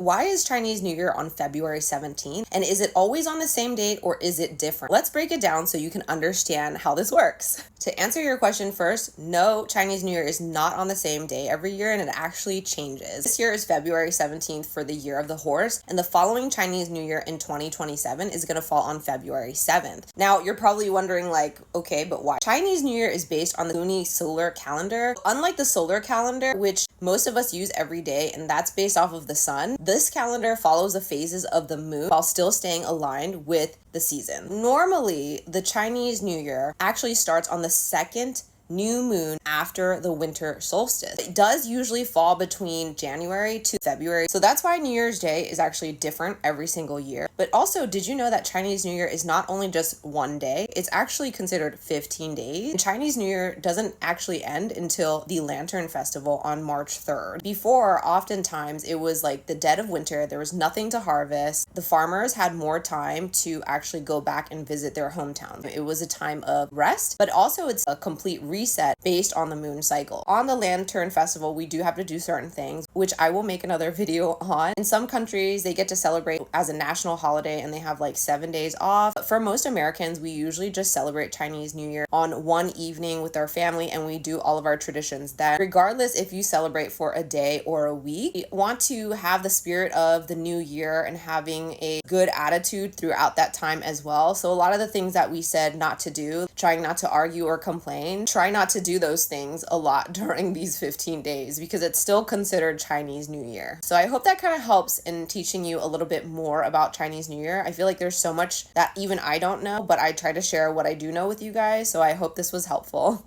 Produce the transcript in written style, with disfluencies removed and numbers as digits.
Why is Chinese New Year on February 17th? And is it always on the same date or is it different? Let's break it down so you can understand how this works. To answer your question first, no, Chinese New Year is not on the same day every year and it actually changes. This year is February 17th for the year of the horse, and the following Chinese New Year in 2027 is going to fall on February 7th. Now, you're probably wondering okay, but why? Chinese New Year is based on the lunisolar calendar. Unlike the solar calendar, which most of us use every day, and that's based off of the sun, this calendar follows the phases of the moon while still staying aligned with the season. Normally, the Chinese New Year actually starts on the second new moon after the winter solstice. It does usually fall between January to February. So that's why New Year's Day is actually different every single year. But also, did you know that Chinese New Year is not only just one day, it's actually considered 15 days. And Chinese New Year doesn't actually end until the Lantern Festival on March 3rd. Before, oftentimes it was like the dead of winter, there was nothing to harvest. The farmers had more time to actually go back and visit their hometown. It was a time of rest, but also it's a complete reset based on the moon cycle. On the Lantern Festival, we do have to do certain things, which I will make another video on. In some countries, they get to celebrate as a national holiday and they have 7 days off. But for most Americans, we usually just celebrate Chinese New Year on one evening with our family and we do all of our traditions then. Regardless if you celebrate for a day or a week, you want to have the spirit of the new year and having a good attitude throughout that time as well. So a lot of the things that we said not to do, trying not to argue or complain, try not to do those things a lot during these 15 days because it's still considered Chinese New Year. So I hope that kind of helps in teaching you a little bit more about Chinese New Year. I feel like there's so much that even I don't know, but I try to share what I do know with you guys. So I hope this was helpful.